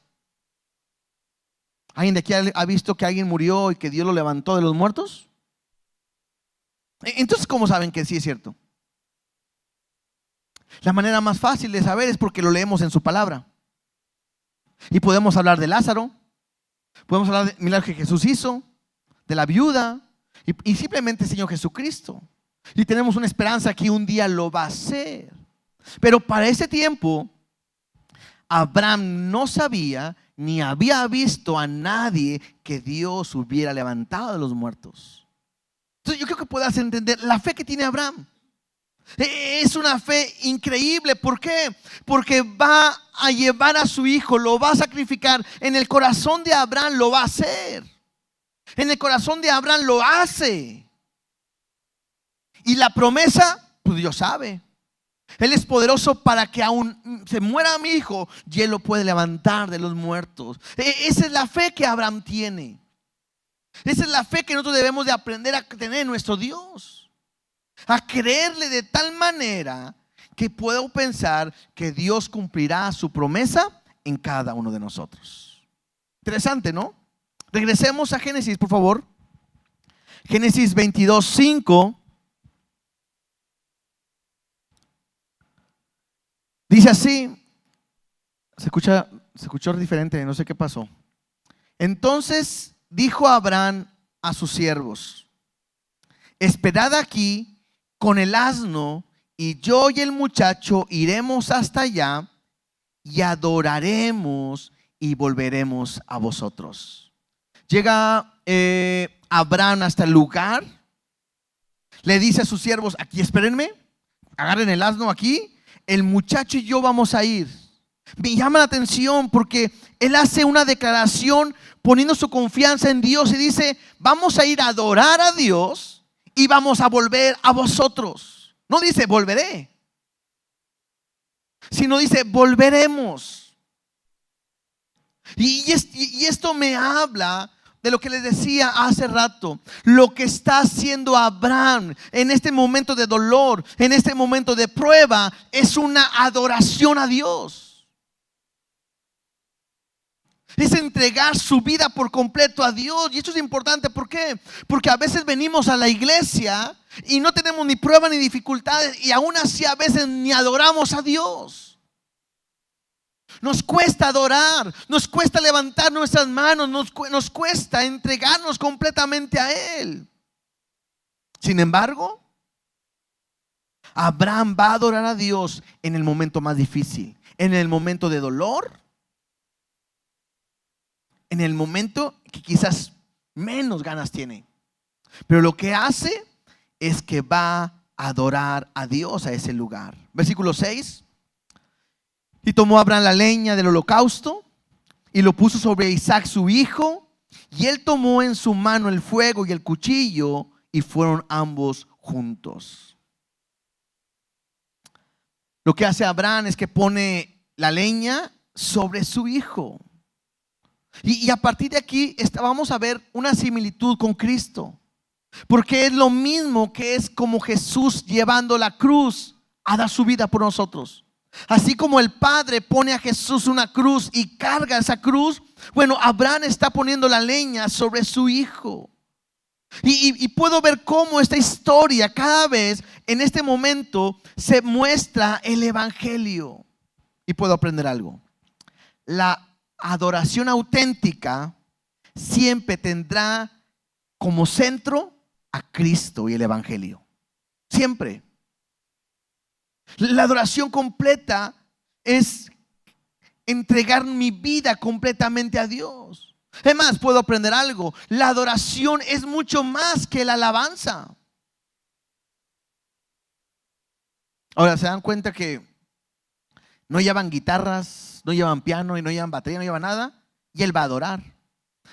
¿Alguien de aquí ha visto que alguien murió y que Dios lo levantó de los muertos? Entonces, ¿cómo saben que sí es cierto? La manera más fácil de saber es porque lo leemos en su palabra. Y podemos hablar de Lázaro, podemos hablar de milagros que Jesús hizo, de la viuda y simplemente el Señor Jesucristo. Y tenemos una esperanza que un día lo va a hacer. Pero para ese tiempo, Abraham no sabía ni había visto a nadie que Dios hubiera levantado de los muertos. Entonces yo creo que puedas entender la fe que tiene Abraham. Es una fe increíble. ¿Por qué? Porque va a llevar a su hijo, lo va a sacrificar. En el corazón de Abraham lo va a hacer. En el corazón de Abraham lo hace. Y la promesa, pues Dios sabe. Él es poderoso para que aún se muera mi hijo y Él lo puede levantar de los muertos. Esa es la fe que Abraham tiene. Esa es la fe que nosotros debemos de aprender a tener en nuestro Dios. A creerle de tal manera que puedo pensar que Dios cumplirá su promesa en cada uno de nosotros. Interesante, ¿no? Regresemos a Génesis, por favor. Génesis 22:5. Dice así. Se escuchó diferente, no sé qué pasó. Entonces dijo Abraham a sus siervos: esperad aquí con el asno, y yo y el muchacho iremos hasta allá y adoraremos y volveremos a vosotros. Llega Abraham hasta el lugar, le dice a sus siervos: aquí espérenme, agarren el asno aquí, el muchacho y yo vamos a ir. Me llama la atención porque él hace una declaración poniendo su confianza en Dios y dice: vamos a ir a adorar a Dios y vamos a volver a vosotros. No dice volveré, sino dice volveremos. Y esto me habla de lo que les decía hace rato. Lo que está haciendo Abraham en este momento de dolor, en este momento de prueba, es una adoración a Dios. Es entregar su vida por completo a Dios. Y esto es importante. ¿Por qué? Porque a veces venimos a la iglesia y no tenemos ni pruebas ni dificultades, y aún así a veces ni adoramos a Dios. Nos cuesta adorar, nos cuesta levantar nuestras manos, nos cuesta entregarnos completamente a Él. Sin embargo, Abraham va a adorar a Dios en el momento más difícil, en el momento de dolor, en el momento que quizás menos ganas tiene. Pero lo que hace es que va a adorar a Dios a ese lugar. Versículo 6. Y tomó Abraham la leña del holocausto y lo puso sobre Isaac su hijo, y él tomó en su mano el fuego y el cuchillo, y fueron ambos juntos. Lo que hace Abraham es que pone la leña sobre su hijo. Y a partir de aquí vamos a ver una similitud con Cristo. Porque es lo mismo, que es como Jesús llevando la cruz a dar su vida por nosotros. Así como el Padre pone a Jesús una cruz y carga esa cruz, bueno, Abraham está poniendo la leña sobre su hijo. Y puedo ver cómo esta historia cada vez en este momento se muestra el evangelio. Y puedo aprender algo. La adoración auténtica siempre tendrá como centro a Cristo y el evangelio. Siempre. La adoración completa es entregar mi vida completamente a Dios. Además, puedo aprender algo. La adoración es mucho más que la alabanza. Ahora, ¿se dan cuenta que no llevan guitarras, no llevan piano y no llevan batería, no llevan nada? Y Él va a adorar.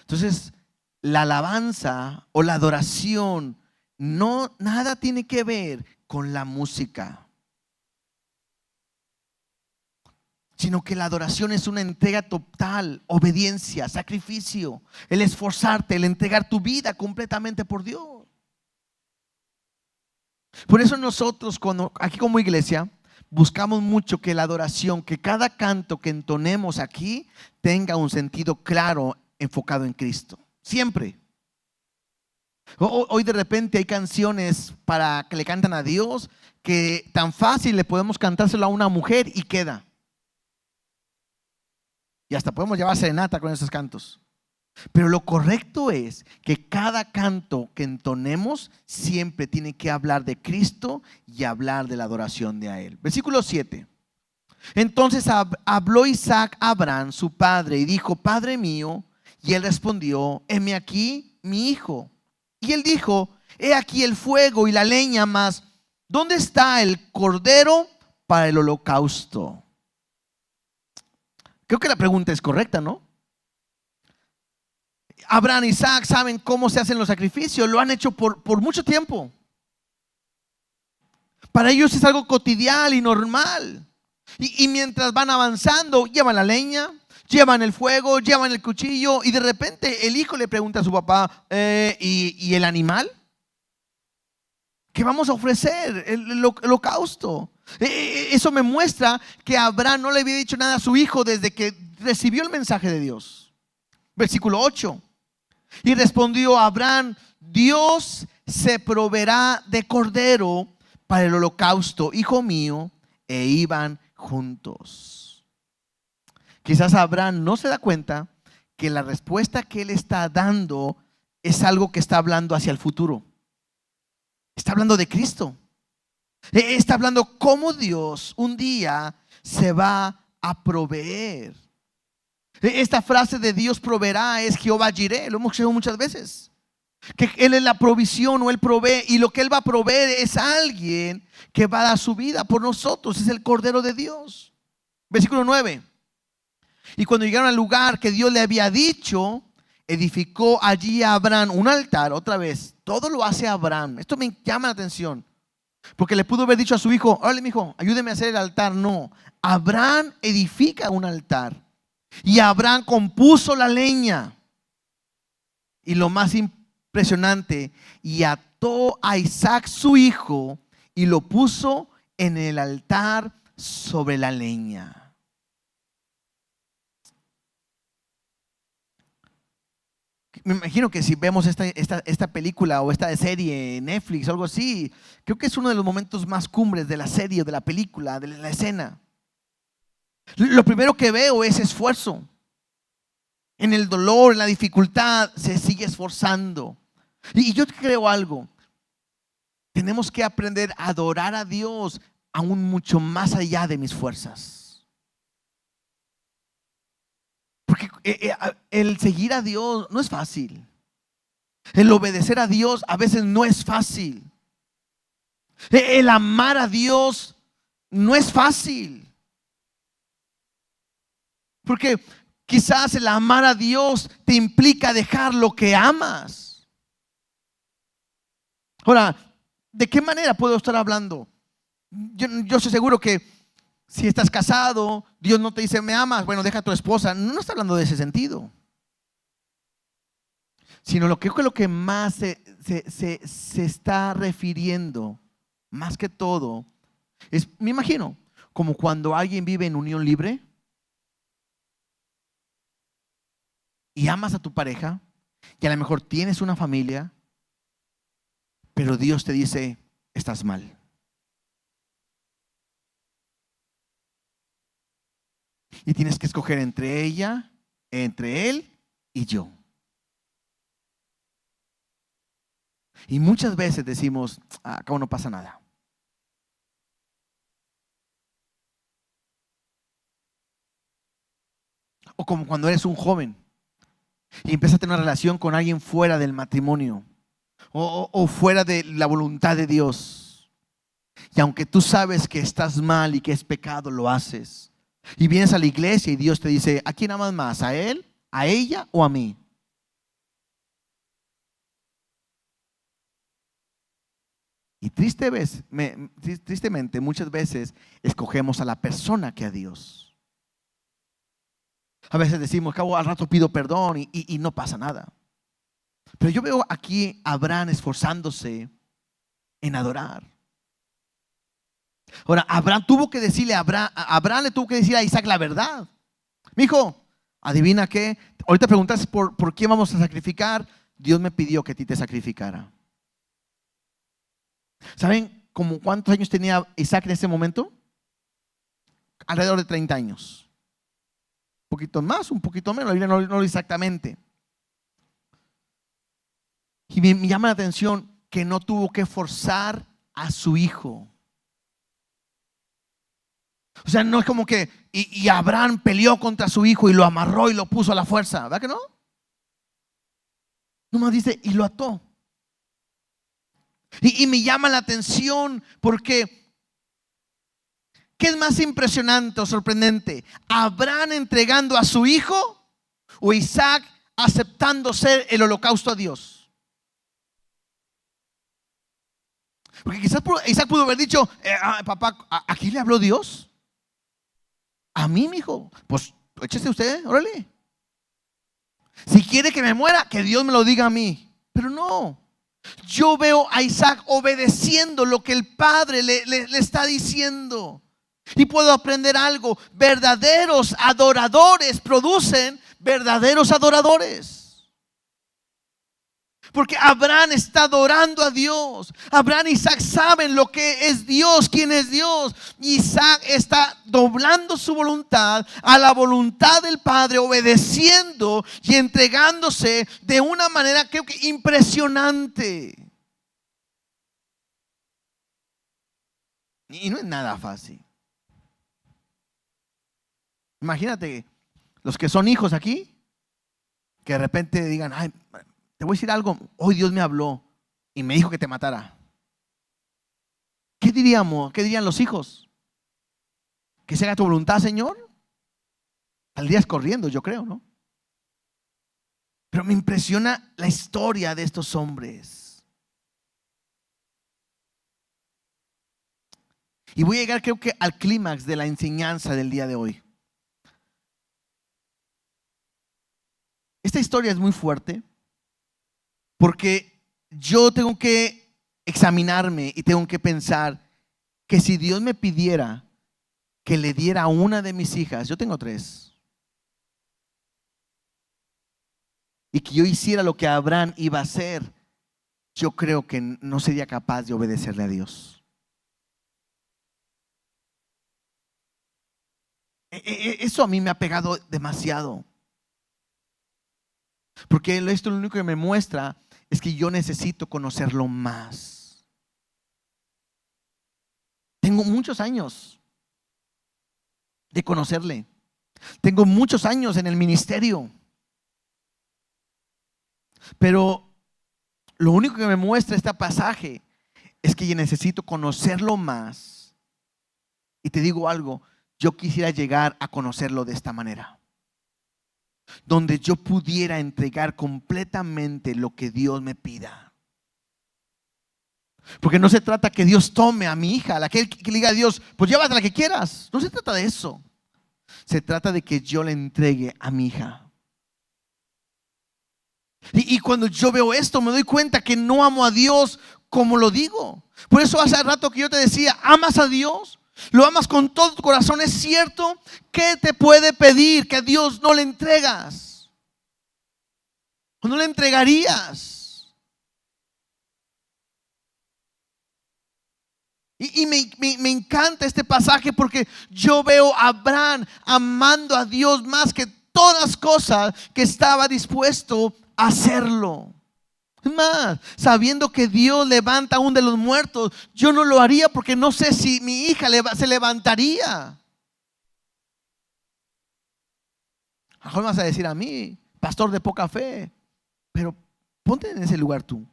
Entonces, la alabanza o la adoración nada tiene que ver con la música, sino que la adoración es una entrega total, obediencia, sacrificio, el esforzarte, el entregar tu vida completamente por Dios. Por eso nosotros aquí como iglesia buscamos mucho que la adoración, que cada canto que entonemos aquí tenga un sentido claro, enfocado en Cristo. Siempre. Hoy de repente hay canciones para que le cantan a Dios que tan fácil le podemos cantárselo a una mujer y queda. Y hasta podemos llevar serenata con esos cantos. Pero lo correcto es que cada canto que entonemos siempre tiene que hablar de Cristo y hablar de la adoración de a Él. Versículo 7. Entonces habló Isaac a Abraham, su padre, y dijo: Padre mío. Y él respondió: heme aquí, mi hijo. Y él dijo: he aquí el fuego y la leña, mas ¿dónde está el cordero para el holocausto? Creo que la pregunta es correcta, ¿no? Abraham y Isaac saben cómo se hacen los sacrificios, lo han hecho por mucho tiempo. Para ellos es algo cotidiano y normal. Y mientras van avanzando, llevan la leña, llevan el fuego, llevan el cuchillo, y de repente el hijo le pregunta a su papá: ¿y el animal? ¿Qué vamos a ofrecer? El holocausto. Eso me muestra que Abraham no le había dicho nada a su hijo desde que recibió el mensaje de Dios. Versículo 8. Y respondió Abraham: Dios se proveerá de cordero para el holocausto, hijo mío. E iban juntos. Quizás Abraham no se da cuenta que la respuesta que él está dando es algo que está hablando hacia el futuro. Está hablando de Cristo. Está hablando cómo Dios un día se va a proveer. Esta frase de Dios proveerá es Jehová Jireh. Lo hemos escuchado muchas veces. Que Él es la provisión, o Él provee, y lo que Él va a proveer es alguien que va a dar su vida por nosotros. Es el Cordero de Dios. Versículo 9. Y cuando llegaron al lugar que Dios le había dicho, edificó allí a Abraham un altar. Otra vez, todo lo hace Abraham. Esto me llama la atención, porque le pudo haber dicho a su hijo: órale, mi hijo, ayúdeme a hacer el altar. No, Abraham edifica un altar. Y Abraham compuso la leña. Y lo más impresionante, y ató a Isaac su hijo y lo puso en el altar sobre la leña. Me imagino que si vemos esta película o esta serie en Netflix o algo así, creo que es uno de los momentos más cumbres de la serie, de la película, de la escena. Lo primero que veo es esfuerzo. En el dolor, en la dificultad, se sigue esforzando. Y yo creo algo. Tenemos que aprender a adorar a Dios aún mucho más allá de mis fuerzas. Porque el seguir a Dios no es fácil. El obedecer a Dios a veces no es fácil. El amar a Dios no es fácil. Porque quizás el amar a Dios te implica dejar lo que amas. Ahora, ¿de qué manera puedo estar hablando? Yo estoy seguro que si estás casado, Dios no te dice: me amas, bueno, deja a tu esposa. No está hablando de ese sentido. sino lo que más se está refiriendo, más que todo, es, me imagino, como cuando alguien vive en unión libre y amas a tu pareja y a lo mejor tienes una familia, pero Dios te dice, estás mal. Y tienes que escoger entre ella, entre él y yo. Y muchas veces decimos, acá no pasa nada. O como cuando eres un joven y empiezas a tener una relación con alguien fuera del matrimonio o fuera de la voluntad de Dios. Y aunque tú sabes que estás mal y que es pecado, lo haces. Y vienes a la iglesia y Dios te dice, ¿a quién amas más? ¿A él, a ella o a mí? Y tristemente muchas veces escogemos a la persona que a Dios. A veces decimos, cabo, al rato pido perdón y no pasa nada. Pero yo veo aquí a Abraham esforzándose en adorar. Ahora, Abraham tuvo que decirle Abraham le tuvo que decir a Isaac la verdad. Mi hijo, adivina qué. Ahorita preguntas por quién vamos a sacrificar. Dios me pidió que a ti te sacrificara. ¿Saben como cuántos años tenía Isaac en ese momento? Alrededor de 30 años. Un poquito más, un poquito menos. La Biblia no lo exactamente. Y me llama la atención que no tuvo que forzar a su hijo. O sea, no es como que y Abraham peleó contra su hijo y lo amarró y lo puso a la fuerza. ¿Verdad que no? Nomás dice, y lo ató. Y me llama la atención porque ¿qué es más impresionante o sorprendente? ¿Abraham entregando a su hijo o Isaac aceptando ser el holocausto a Dios? Porque quizás Isaac pudo haber dicho, papá, ¿a quién le habló Dios? A mí, mi hijo. Pues échese usted, órale. Si quiere que me muera, que Dios me lo diga a mí. Pero no. Yo veo a Isaac obedeciendo lo que el padre le está diciendo. Y puedo aprender algo. Verdaderos adoradores producen verdaderos adoradores. Porque Abraham está adorando a Dios. Abraham y Isaac saben lo que es Dios, quién es Dios. Isaac está doblando su voluntad a la voluntad del Padre, obedeciendo y entregándose de una manera creo que impresionante. Y no es nada fácil. Imagínate los que son hijos aquí, que de repente digan, ay, te voy a decir algo, hoy Dios me habló y me dijo que te matara. ¿Qué diríamos? ¿Qué dirían los hijos? ¿Que se haga tu voluntad, Señor? Saldrías corriendo, yo creo, ¿no? Pero me impresiona la historia de estos hombres. Y voy a llegar creo que al clímax de la enseñanza del día de hoy. Esta historia es muy fuerte. Porque yo tengo que examinarme y tengo que pensar que si Dios me pidiera que le diera a una de mis hijas, yo tengo 3, y que yo hiciera lo que Abraham iba a hacer, yo creo que no sería capaz de obedecerle a Dios. Eso a mí me ha pegado demasiado. Porque esto lo único que me muestra es que yo necesito conocerlo más. Tengo muchos años de conocerle. Tengo muchos años en el ministerio. Pero lo único que me muestra este pasaje es que yo necesito conocerlo más. Y te digo algo, yo quisiera llegar a conocerlo de esta manera, donde yo pudiera entregar completamente lo que Dios me pida. Porque no se trata que Dios tome a mi hija, a la que le diga a Dios, pues llévate la que quieras. No se trata de eso. Se trata de que yo le entregue a mi hija. Y cuando yo veo esto, me doy cuenta que no amo a Dios como lo digo. Por eso hace rato que yo te decía, ¿amas a Dios? ¿Lo amas con todo tu corazón? ¿Es cierto? ¿Qué te puede pedir que a Dios no le entregas? ¿O no le entregarías? Y me encanta este pasaje porque yo veo a Abraham amando a Dios más que todas las cosas, que estaba dispuesto a hacerlo. Es más, sabiendo que Dios levanta aún de los muertos, yo no lo haría porque no sé si mi hija se levantaría. A lo mejor me vas a decir a mí, pastor de poca fe, pero ponte en ese lugar tú.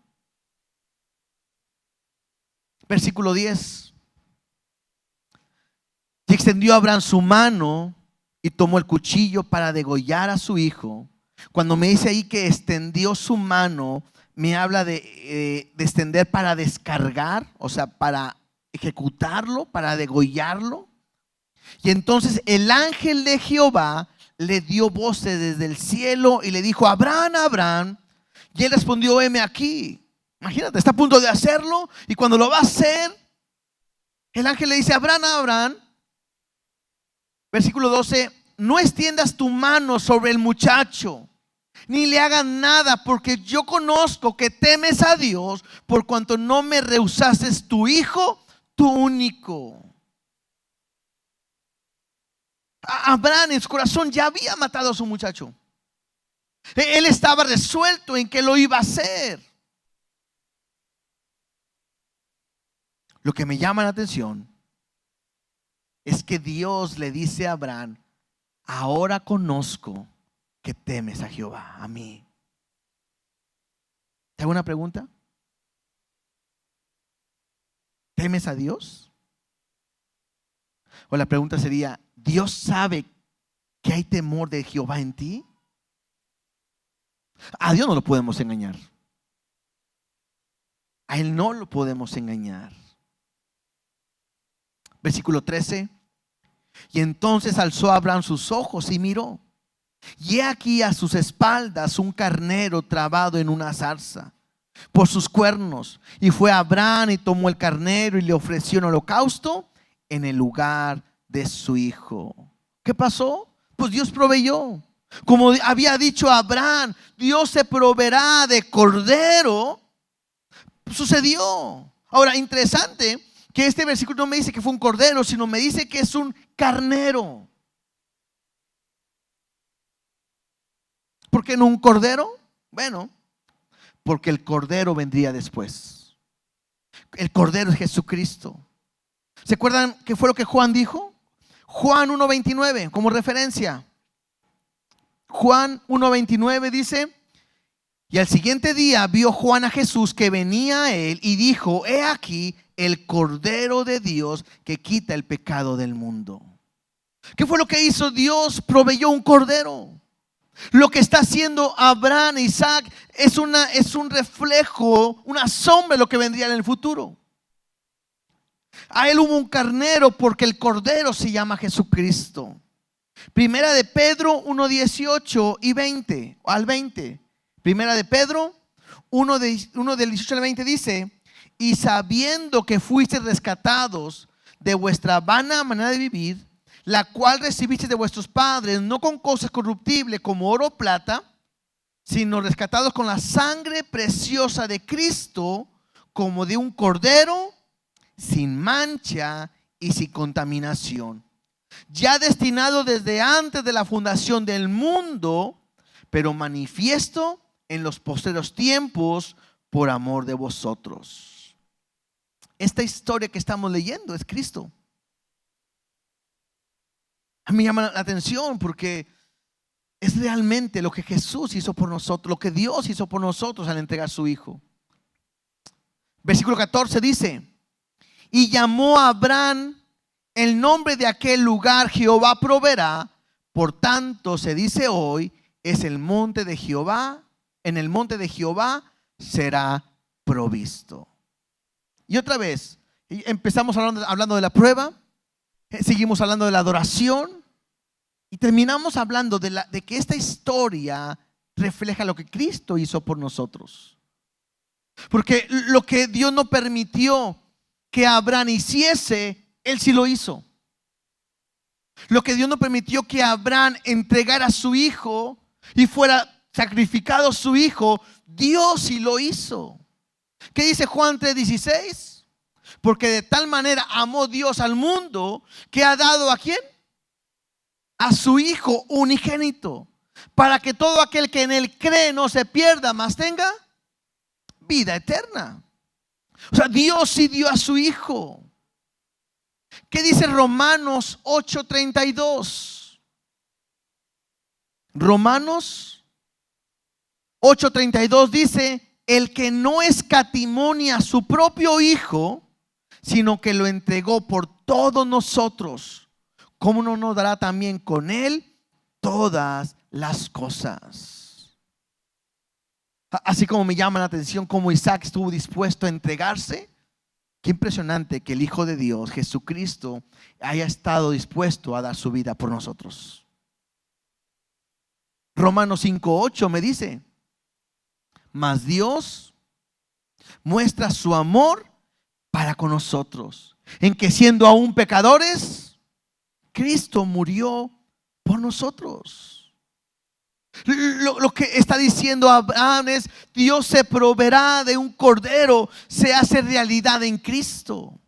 Versículo 10. Y extendió Abraham su mano y tomó el cuchillo para degollar a su hijo. Cuando me dice ahí que extendió su mano, me habla de extender para descargar, o sea, para ejecutarlo, para degollarlo. Y entonces el ángel de Jehová le dio voces desde el cielo y le dijo: Abraham, Abraham. Y él respondió: heme aquí. Imagínate, está a punto de hacerlo, y cuando lo va a hacer, el ángel le dice: Abraham, Abraham. Versículo 12: no extiendas tu mano sobre el muchacho, ni le hagas nada, porque yo conozco que temes a Dios, por cuanto no me rehusaste tu hijo, tu único. Abraham en su corazón ya había matado a su muchacho. Él estaba resuelto en que lo iba a hacer. Lo que me llama la atención es que Dios le dice a Abraham: ahora conozco que temes a Jehová, a mí. ¿Te hago una pregunta? ¿Temes a Dios? O la pregunta sería: ¿Dios sabe que hay temor de Jehová en ti? A Dios no lo podemos engañar. A Él no lo podemos engañar. Versículo 13. Y entonces alzó Abraham sus ojos y miró, y he aquí a sus espaldas un carnero trabado en una zarza por sus cuernos. Y fue Abraham y tomó el carnero y le ofreció en holocausto en el lugar de su hijo. ¿Qué pasó? Pues Dios proveyó. Como había dicho Abraham, Dios se proveerá de cordero. Sucedió. Ahora, interesante que este versículo no me dice que fue un cordero, sino me dice que es un carnero. ¿Por qué no un cordero? Bueno, porque el cordero vendría después. El cordero es Jesucristo. ¿Se acuerdan qué fue lo que Juan dijo? Juan 1:29 como referencia. Juan 1:29 dice: y al siguiente día vio Juan a Jesús que venía a él y dijo: he aquí el Cordero de Dios que quita el pecado del mundo. ¿Qué fue lo que hizo Dios? Proveyó un cordero. Lo que está haciendo Abraham e Isaac es un reflejo, una sombra de lo que vendría en el futuro. A él hubo un carnero porque el cordero se llama Jesucristo. Primera de Pedro 1:18 y 20 al 20. Primera de Pedro 1 del 18 al 20 dice: y sabiendo que fuisteis rescatados de vuestra vana manera de vivir, la cual recibisteis de vuestros padres, no con cosas corruptibles como oro o plata, sino rescatados con la sangre preciosa de Cristo, como de un cordero sin mancha y sin contaminación, ya destinado desde antes de la fundación del mundo, pero manifiesto en los postreros tiempos por amor de vosotros. Esta historia que estamos leyendo es Cristo. A mí me llama la atención porque es realmente lo que Jesús hizo por nosotros, lo que Dios hizo por nosotros al entregar a su Hijo. Versículo 14 dice: y llamó a Abraham el nombre de aquel lugar: Jehová proveerá. Por tanto se dice hoy: es el monte de Jehová, en el monte de Jehová será provisto. Y otra vez, empezamos hablando de la prueba, seguimos hablando de la adoración y terminamos hablando de que esta historia refleja lo que Cristo hizo por nosotros. Porque lo que Dios no permitió que Abraham hiciese, él sí lo hizo. Lo que Dios no permitió que Abraham entregara a su hijo y fuera sacrificado su hijo, Dios sí lo hizo. ¿Qué dice Juan 3:16? Porque de tal manera amó Dios al mundo que ha dado ¿a quién? A su hijo unigénito, para que todo aquel que en él cree no se pierda, mas tenga vida eterna. O sea, Dios sí dio a su hijo. ¿Qué dice Romanos 8:32? Romanos 8:32 dice: el que no escatimonia a su propio hijo, sino que lo entregó por todos nosotros, ¿cómo no nos dará también con él todas las cosas? Así como me llama la atención cómo Isaac estuvo dispuesto a entregarse. Qué impresionante que el Hijo de Dios, Jesucristo, haya estado dispuesto a dar su vida por nosotros. Romanos 5:8 me dice: mas Dios muestra su amor para con nosotros, en que siendo aún pecadores, Cristo murió por nosotros. Lo que está diciendo Abraham es: Dios se proveerá de un cordero, se hace realidad en Cristo.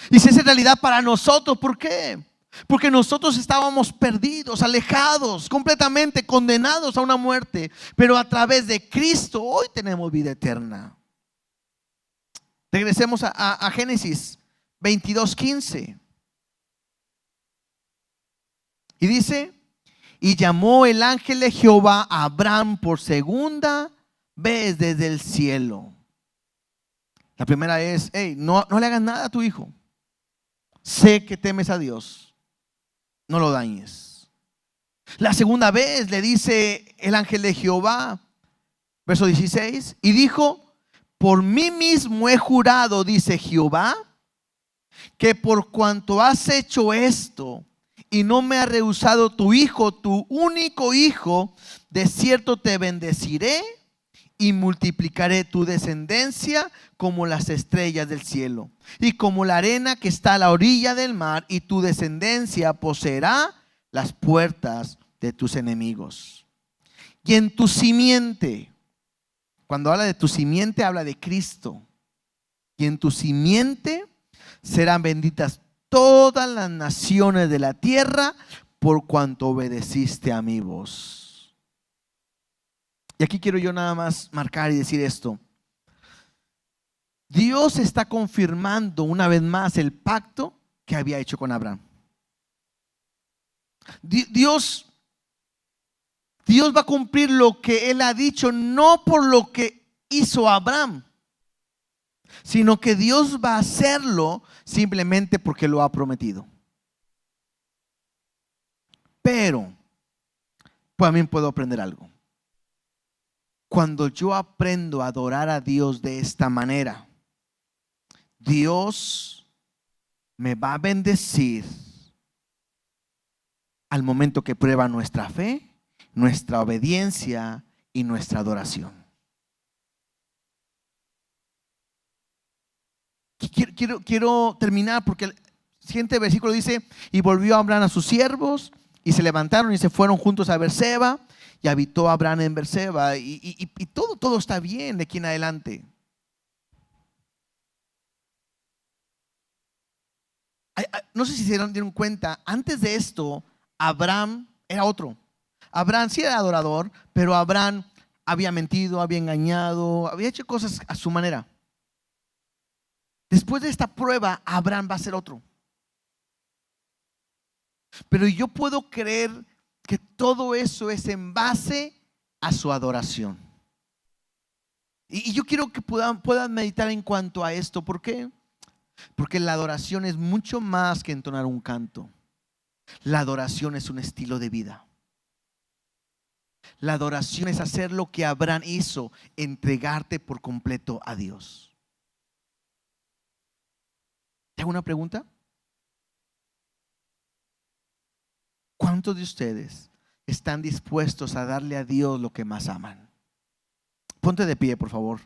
Y se hace realidad para nosotros. ¿Por qué? Porque nosotros estábamos perdidos, alejados, completamente condenados a una muerte. Pero a través de Cristo hoy tenemos vida eterna. Regresemos a Génesis 22:15. Y dice: y llamó el ángel de Jehová a Abraham por segunda vez desde el cielo. La primera es: hey, no le hagas nada a tu hijo. Sé que temes a Dios, no lo dañes. La segunda vez le dice el ángel de Jehová, verso 16, y dijo: por mí mismo he jurado, dice Jehová, que por cuanto has hecho esto y no me has rehusado tu hijo, tu único hijo, de cierto te bendeciré y multiplicaré tu descendencia como las estrellas del cielo y como la arena que está a la orilla del mar, y tu descendencia poseerá las puertas de tus enemigos. Y en tu simiente, cuando habla de tu simiente, habla de Cristo. Y en tu simiente serán benditas todas las naciones de la tierra, por cuanto obedeciste a mi voz. Y aquí quiero yo nada más marcar y decir esto. Dios está confirmando una vez más el pacto que había hecho con Abraham. Dios va a cumplir lo que Él ha dicho, no por lo que hizo Abraham, sino que Dios va a hacerlo simplemente porque lo ha prometido. Pero también puedo aprender algo. Cuando yo aprendo a adorar a Dios de esta manera, Dios me va a bendecir al momento que prueba nuestra fe, nuestra obediencia y nuestra adoración. Quiero terminar porque el siguiente versículo dice: y volvió Abraham a sus siervos y se levantaron y se fueron juntos a Berseba, y habitó Abraham en Berseba, y todo está bien de aquí en adelante. No sé si se dieron cuenta, antes de esto Abraham era otro. Abraham sí era adorador, pero Abraham había mentido, había engañado, había hecho cosas a su manera. Después de esta prueba, Abraham va a ser otro. Pero yo puedo creer que todo eso es en base a su adoración. Y yo quiero que puedan meditar en cuanto a esto. ¿Por qué? Porque la adoración es mucho más que entonar un canto. La adoración es un estilo de vida. La adoración es hacer lo que Abraham hizo: entregarte por completo a Dios. ¿Te hago una pregunta? ¿Cuántos de ustedes están dispuestos a darle a Dios lo que más aman? Ponte de pie, por favor.